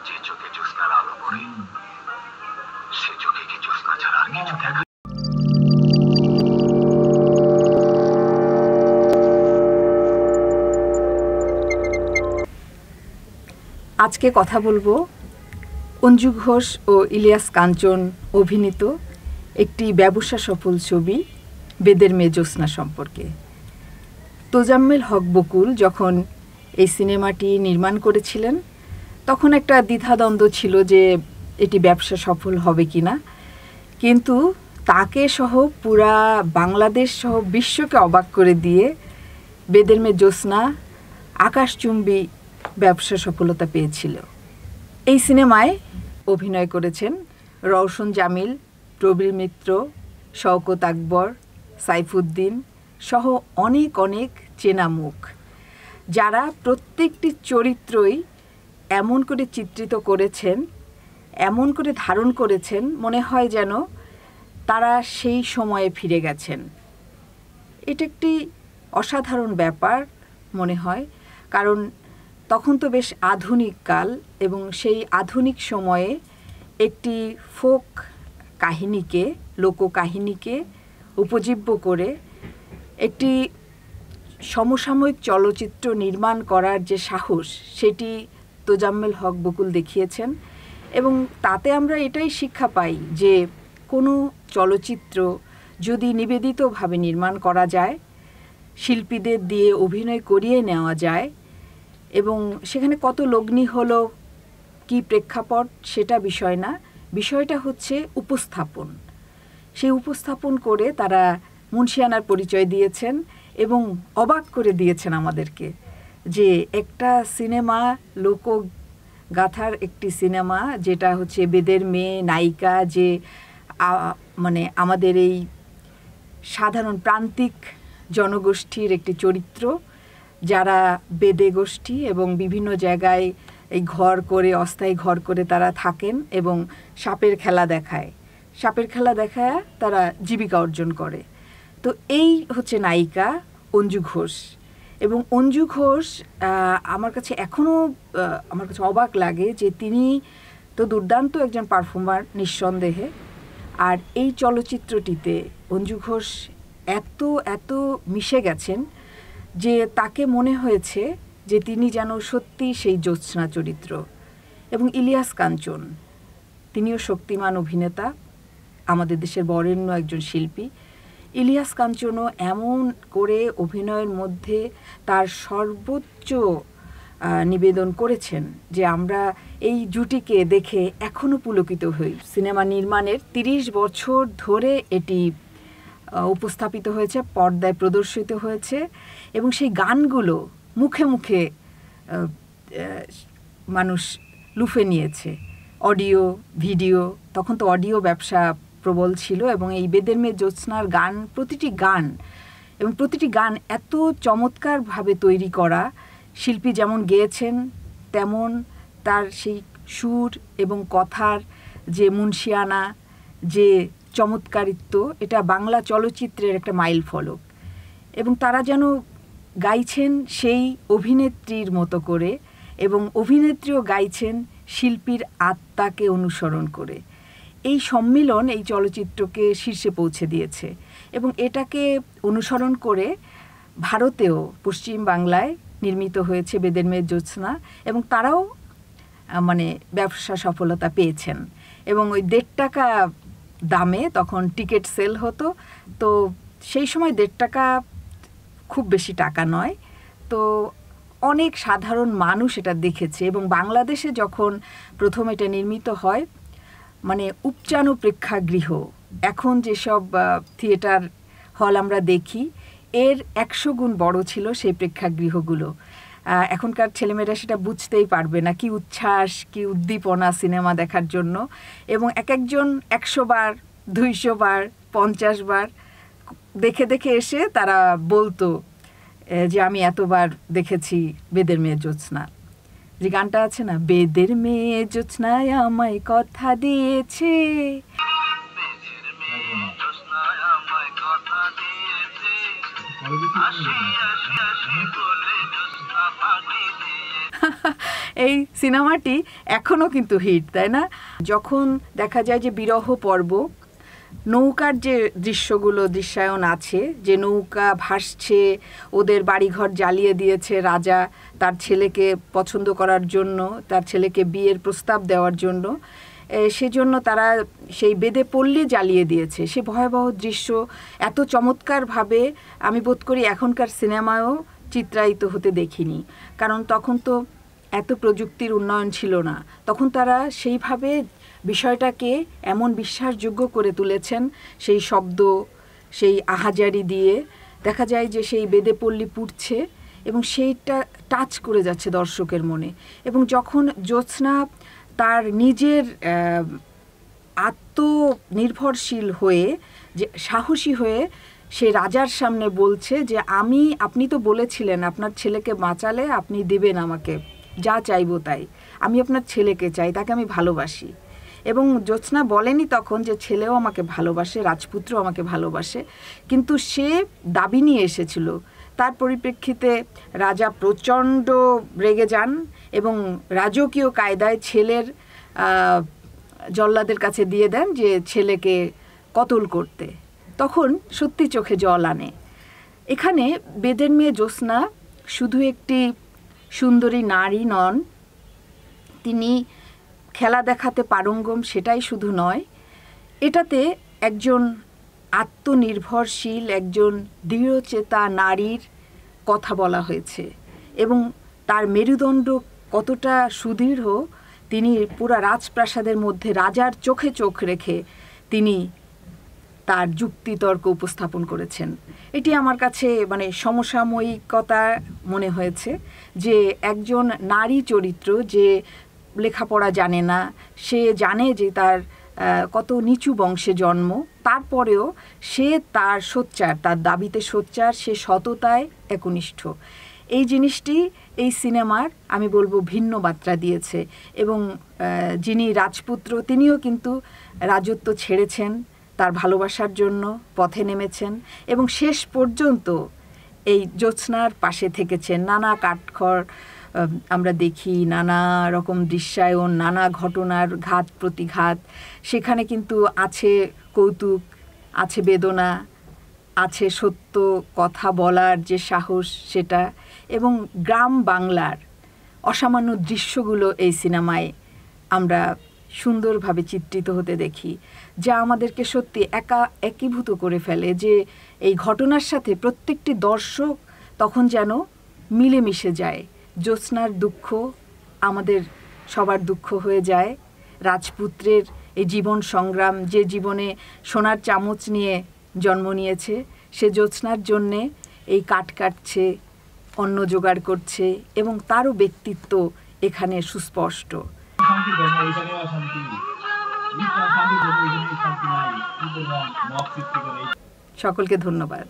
যে চোখে জ্যোৎস্নার আলো পড়ে সে চোখে কি জ্যোৎস্না ছাড়া আর কিছু দেখা? আজকে কথা বলবো অঞ্জু ঘোষ ও ইলিয়াস কাঞ্চন অভিনীত একটি ব্যবসা সফল ছবি বেদের মেয়ে জ্যোৎস্না সম্পর্কে। তোজাম্মেল হক বকুল যখন এই সিনেমাটি নির্মাণ করেছিলেন তখন একটা দ্বিধাদ্বন্দ্ব ছিল যে এটি ব্যবসা সফল হবে কি না, কিন্তু তাকে সহ পুরা বাংলাদেশ সহ বিশ্বকে অবাক করে দিয়ে বেদের মেয়ে জ্যোৎস্না আকাশচুম্বী ব্যবসা সফলতা পেয়েছিল। এই সিনেমায় অভিনয় করেছেন রওশন জামিল, প্রবীর মিত্র, শওকত আকবর, সাইফুদ্দিন সহ অনেক অনেক চেনা মুখ, যারা প্রত্যেকটি চরিত্রই এমন করে চিত্রিত করেছেন, এমন করে ধারণ করেছেন, মনে হয় যেন তারা সেই সময়ে ফিরে গেছেন। এটা একটি অসাধারণ ব্যাপার মনে হয়, কারণ তখন তো বেশ আধুনিক কাল এবং সেই আধুনিক সময়ে একটি ফোক কাহিনীকে, লোককাহিনীকে উপজীব্য করে একটি সমসাময়িক চলচ্চিত্র নির্মাণ করার যে সাহস, সেটি তোজাম্মেল হক বকুল দেখিয়েছেন। এবং তাতে আমরা এটাই শিক্ষা পাই যে কোনো চলচ্চিত্র যদি নিবেদিতভাবে নির্মাণ করা যায়, শিল্পীদের দিয়ে অভিনয় করিয়ে নেওয়া যায় এবং সেখানে কত লগ্নি হলো, কি প্রেক্ষাপট, সেটা বিষয় না, বিষয়টা হচ্ছে উপস্থাপন। সেই উপস্থাপন করে তারা মুন্সিয়ানার পরিচয় দিয়েছেন এবং অবাক করে দিয়েছেন আমাদেরকে যে একটা সিনেমা, লোকগাথার একটি সিনেমা, যেটা হচ্ছে বেদের মেয়ে নায়িকা, যে মানে আমাদের এই সাধারণ প্রান্তিক জনগোষ্ঠীর একটি চরিত্র, যারা বেদে গোষ্ঠী এবং বিভিন্ন জায়গায় এই ঘর করে, অস্থায়ী ঘর করে তারা থাকেন এবং সাপের খেলা দেখায়, সাপের খেলা দেখায় তারা জীবিকা অর্জন করে। তো এই হচ্ছে নায়িকা অঞ্জু ঘোষ। এবং অঞ্জু ঘোষ আমার কাছে এখনও আমার কাছে অবাক লাগে যে তিনি তো দুর্দান্ত একজন পারফর্মার নিঃসন্দেহে, আর এই চলচ্চিত্রটিতে অঞ্জু ঘোষ এত এত মিশে গেছেন যে তাকে মনে হয়েছে যে তিনি যেন সত্যি সেই জ্যোৎস্না চরিত্র। এবং ইলিয়াস কাঞ্চন, তিনিও শক্তিমান অভিনেতা, আমাদের দেশের বরেণ্য একজন শিল্পী। ইলিয়াস কাঞ্চনও এমন করে অভিনয়ের মধ্যে তার সর্বোচ্চ নিবেদন করেছেন যে আমরা এই জুটিকে দেখে এখনও পুলকিত হই। সিনেমা নির্মাণের 30 বছর ধরে এটি উপস্থাপিত হয়েছে, পর্দায় প্রদর্শিত হয়েছে এবং সেই গানগুলো মুখে মুখে মানুষ লুফে নিয়েছে। অডিও, ভিডিও, তখন তো অডিও ব্যবসা প্রবল ছিল এবং এই বেদের মেয়ে জ্যোৎস্নার গান, প্রতিটি গান এত চমৎকারভাবে তৈরি করা, শিল্পী যেমন গেয়েছেন তেমন তার সেই সুর এবং কথার যে মুন্সিয়ানা, যে চমৎকারিত্ব, এটা বাংলা চলচ্চিত্রের একটা মাইল ফলক। এবং তারা যেন গাইছেন সেই অভিনেত্রীর মতো করে এবং অভিনেত্রীও গাইছেন শিল্পীর আত্মাকে অনুসরণ করে। এই সম্মিলন এই চলচ্চিত্রকে শীর্ষে পৌঁছে দিয়েছে এবং এটাকে অনুসরণ করে ভারতেও, পশ্চিম বাংলায় নির্মিত হয়েছে বেদের মেয়ে জ্যোৎস্না এবং তারাও মানে ব্যবসা সফলতা পেয়েছেন। এবং ওই 1.5 টাকা দামে তখন টিকিট সেল হতো। তো সেই সময় 1.5 টাকা খুব বেশি টাকা নয়, তো অনেক সাধারণ মানুষ এটা দেখেছে। এবং বাংলাদেশে যখন প্রথম এটা নির্মিত হয়, মানে উপচানো প্রেক্ষাগৃহ, এখন যেসব থিয়েটার হল আমরা দেখি, এর 100 গুণ বড় ছিল সেই প্রেক্ষাগৃহগুলো। এখনকার ছেলেমেয়েরা সেটা বুঝতেই পারবে না, কি উচ্ছ্বাস, কি উদ্দীপনা সিনেমা দেখার জন্য। এবং একজন 100 বার, 200 বার, 50 বার দেখে দেখে এসে তারা বলতো যে আমি এতবার দেখেছি বেদের মেয়ে জ্যোৎস্না। যে গানটা আছে না, বেদের মেয়ে জ্যোৎস্নায় আমায় কথা দিয়েছে, এই সিনেমাটি এখনও কিন্তু হিট, তাই না? যখন দেখা যায় যে বিরহ পর্ব, নৌকার যে দৃশ্যায়ন আছে, যে নৌকা ভাসছে, ওদের বাড়িঘর জ্বালিয়ে দিয়েছে রাজা তার ছেলেকে পছন্দ করার জন্য, তার ছেলেকে বিয়ের প্রস্তাব দেওয়ার জন্য, সেজন্য তারা সেই বেদে পল্লী জ্বালিয়ে দিয়েছে। সে ভয়াবহ দৃশ্য এত চমৎকারভাবে আমি বোধ করি এখনকার সিনেমায়ও চিত্রায়িত হতে দেখিনি, কারণ তখন তো এত প্রযুক্তির উন্নয়ন ছিল না। তখন তারা সেইভাবে বিষয়টাকে এমন বিশ্বাসযোগ্য করে তুলেছেন, সেই শব্দ, সেই আহাজারি দিয়ে দেখা যায় যে সেই বেদে পল্লী পুড়ছে এবং সেইটা টাচ করে যাচ্ছে দর্শকের মনে। এবং যখন জ্যোৎস্না তার নিজের আত্মনির্ভরশীল হয়ে, যে সাহসী হয়ে সে রাজার সামনে বলছে যে আপনি তো বলেছিলেন আপনার ছেলেকে বাঁচালে আপনি দেবেন আমাকে যা চাইবো তাই, আমি আপনার ছেলেকে চাই, তাকে আমি ভালোবাসি। এবং জ্যোৎস্না বলেনি তখন যে ছেলেও আমাকে ভালোবাসে, রাজপুত্র আমাকে ভালোবাসে, কিন্তু সে দাবি নিয়ে এসেছিল। তার পরিপ্রেক্ষিতে রাজা প্রচণ্ড রেগে যান এবং রাজকীয় কায়দায় ছেলের জল্লাদের কাছে দিয়ে দেন যে ছেলেকে কতল করতে। তখন সত্যি চোখে জল আনে। এখানে বেদের মেয়ে জ্যোৎস্না শুধু একটি সুন্দরী নারী নন, তিনি খেলা দেখাতে পারঙ্গম সেটাই শুধু নয়, এটাতে একজন আত্মনির্ভরশীল, একজন দৃঢ়চেতা নারীর কথা বলা হয়েছে। এবং তার মেরুদণ্ড কতটা সুদৃঢ়, তিনি পুরা রাজপ্রাসাদের মধ্যে রাজার চোখে চোখ রেখে তিনি তার যুক্তিতর্ক উপস্থাপন করেছেন। এটি আমার কাছে মানে সমসাময়িকতা মনে হয়েছে, যে একজন নারী চরিত্র যে লেখাপড়া জানে না, সে জানে যে তার কত নিচু বংশে জন্ম, তারপরেও সে তার সোচ্চার, তার দাবিতে সোচ্চার, সে সততায় একনিষ্ঠ। এই জিনিসটি এই সিনেমার আমি বলবো ভিন্ন মাত্রা দিয়েছে। এবং যিনি রাজপুত্র, তিনিও কিন্তু রাজত্ব ছেড়েছেন তার ভালোবাসার জন্য, পথে নেমেছেন এবং শেষ পর্যন্ত এই জ্যোৎস্নার পাশে থেকেছেন। নানা কাঠখড় আমরা দেখি, নানা রকম দৃশ্যায়ন, নানা ঘটনার ঘাত প্রতিঘাত, সেখানে কিন্তু আছে কৌতুক, আছে বেদনা, আছে সত্য কথা বলার যে সাহস সেটা, এবং গ্রাম বাংলার অসামান্য দৃশ্যগুলো এই সিনেমায় আমরা সুন্দরভাবে চিত্রিত হতে দেখি, যা আমাদেরকে সত্যি একীভূত করে ফেলে, যে এই ঘটনার সাথে প্রত্যেকটি দর্শক তখন যেন মিলেমিশে যায়। জ্যোৎস্নার দুঃখ আমাদের সবার দুঃখ হয়ে যায়, রাজপুত্রের এই জীবন সংগ্রাম, যে জীবনে সোনার চামচ নিয়ে জন্ম নিয়েছে, সে জ্যোৎস্নার জন্যে এই কাঠ কাটছে, অন্ন জোগাড় করছে, এবং তারও ব্যক্তিত্ব এখানে সুস্পষ্ট। সকলকে ধন্যবাদ।